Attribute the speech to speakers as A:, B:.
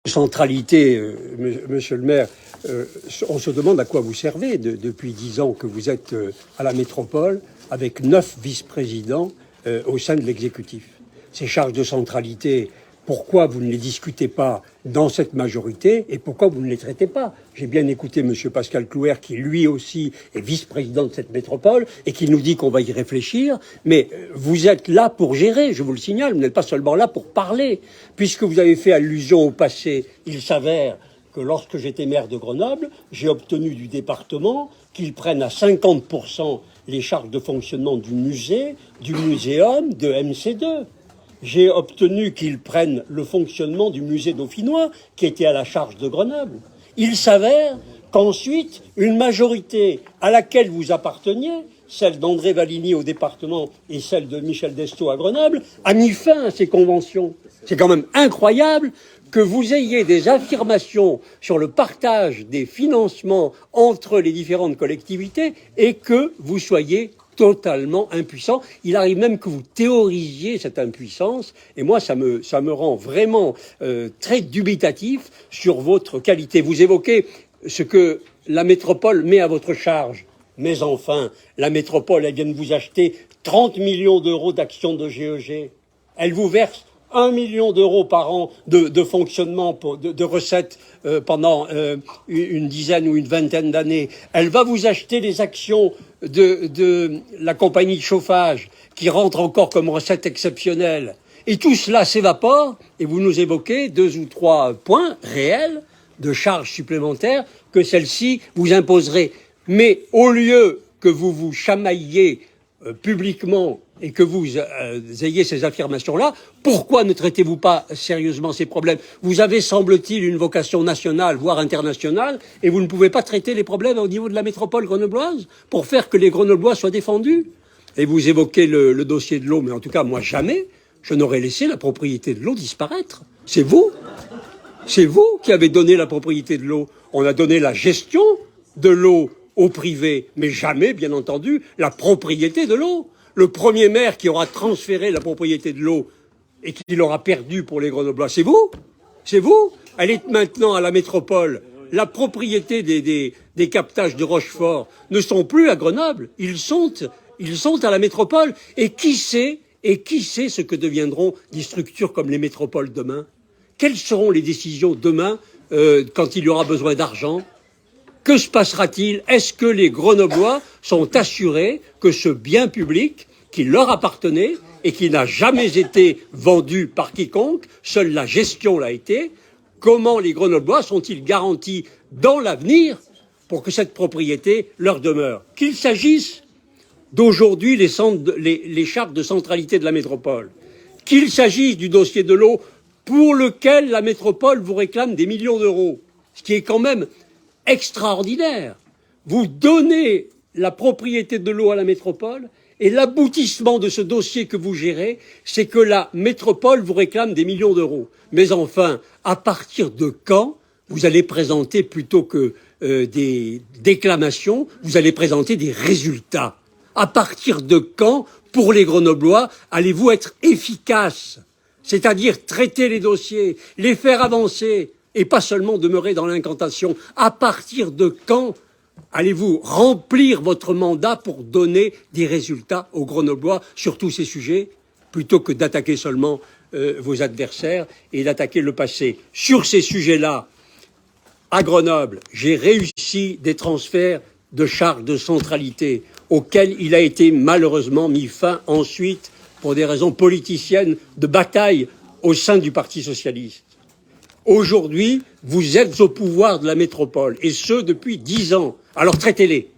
A: Centralité, monsieur le maire, on se demande à quoi vous servez depuis 10 ans que vous êtes à la métropole avec 9 vice-présidents au sein de l'exécutif. Ces charges de centralité, pourquoi vous ne les discutez pas dans cette majorité et pourquoi vous ne les traitez pas? J'ai bien écouté monsieur Pascal Clouer qui lui aussi est vice-président de cette métropole et qui nous dit qu'on va y réfléchir, mais vous êtes là pour gérer, je vous le signale, vous n'êtes pas seulement là pour parler. Puisque vous avez fait allusion au passé, il s'avère que lorsque j'étais maire de Grenoble, j'ai obtenu du département qu'ils prennent à 50% les charges de fonctionnement du musée, du muséum, de MC2. J'ai obtenu qu'ils prennent le fonctionnement du musée dauphinois qui était à la charge de Grenoble. Il s'avère qu'ensuite, une majorité à laquelle vous apparteniez, celle d'André Valigny au département et celle de Michel Destot à Grenoble, a mis fin à ces conventions. C'est quand même incroyable que vous ayez des affirmations sur le partage des financements entre les différentes collectivités et que vous soyez totalement impuissant. Il arrive même que vous théorisiez cette impuissance et moi ça me rend vraiment très dubitatif sur votre qualité. Vous évoquez ce que la métropole met à votre charge. Mais enfin, la métropole, elle vient de vous acheter 30 millions d'euros d'actions de GEG. Elle vous verse 1 million d'euros par an de fonctionnement, de recettes pendant une dizaine ou une vingtaine d'années. Elle va vous acheter les actions de la compagnie de chauffage qui rentre encore comme recette exceptionnelle. Et tout cela s'évapore et vous nous évoquez 2 ou 3 points réels de charges supplémentaires que celle-ci vous imposerait. Mais au lieu que vous vous chamailliez publiquement et que vous ayez ces affirmations-là, pourquoi ne traitez-vous pas sérieusement ces problèmes? Vous avez, semble-t-il, une vocation nationale, voire internationale, et vous ne pouvez pas traiter les problèmes au niveau de la métropole grenobloise pour faire que les Grenoblois soient défendus. Et vous évoquez le dossier de l'eau, mais en tout cas, moi, jamais je n'aurais laissé la propriété de l'eau disparaître. C'est vous qui avez donné la propriété de l'eau. On a donné la gestion de l'eau au privé, mais jamais, bien entendu, la propriété de l'eau. Le premier maire qui aura transféré la propriété de l'eau et qui l'aura perdue pour les Grenoblois, c'est vous. C'est vous. Elle est maintenant à la métropole. La propriété des captages de Rochefort ne sont plus à Grenoble. Ils sont à la métropole. Et qui sait ce que deviendront des structures comme les métropoles demain? Quelles seront les décisions demain quand il y aura besoin d'argent? Que se passera-t-il? Est-ce que les Grenoblois sont assurés que ce bien public qui leur appartenait et qui n'a jamais été vendu par quiconque, seule la gestion l'a été, comment les Grenoblois sont-ils garantis dans l'avenir pour que cette propriété leur demeure? Qu'il s'agisse d'aujourd'hui les chartes de centralité de la métropole, qu'il s'agisse du dossier de l'eau pour lequel la métropole vous réclame des millions d'euros, ce qui est quand même extraordinaire. Vous donnez la propriété de l'eau à la métropole et l'aboutissement de ce dossier que vous gérez, c'est que la métropole vous réclame des millions d'euros. Mais enfin, à partir de quand vous allez présenter plutôt que des déclamations, vous allez présenter des résultats? À partir de quand, pour les Grenoblois, allez-vous être efficace? C'est-à-dire traiter les dossiers, les faire avancer, et pas seulement demeurer dans l'incantation. À partir de quand allez-vous remplir votre mandat pour donner des résultats aux Grenoblois sur tous ces sujets, plutôt que d'attaquer seulement vos adversaires et d'attaquer le passé? Sur ces sujets-là, à Grenoble, j'ai réussi des transferts de charges de centralité auxquels il a été malheureusement mis fin ensuite pour des raisons politiciennes de bataille au sein du Parti socialiste. Aujourd'hui, vous êtes au pouvoir de la métropole, et ce depuis 10 ans. Alors traitez-les.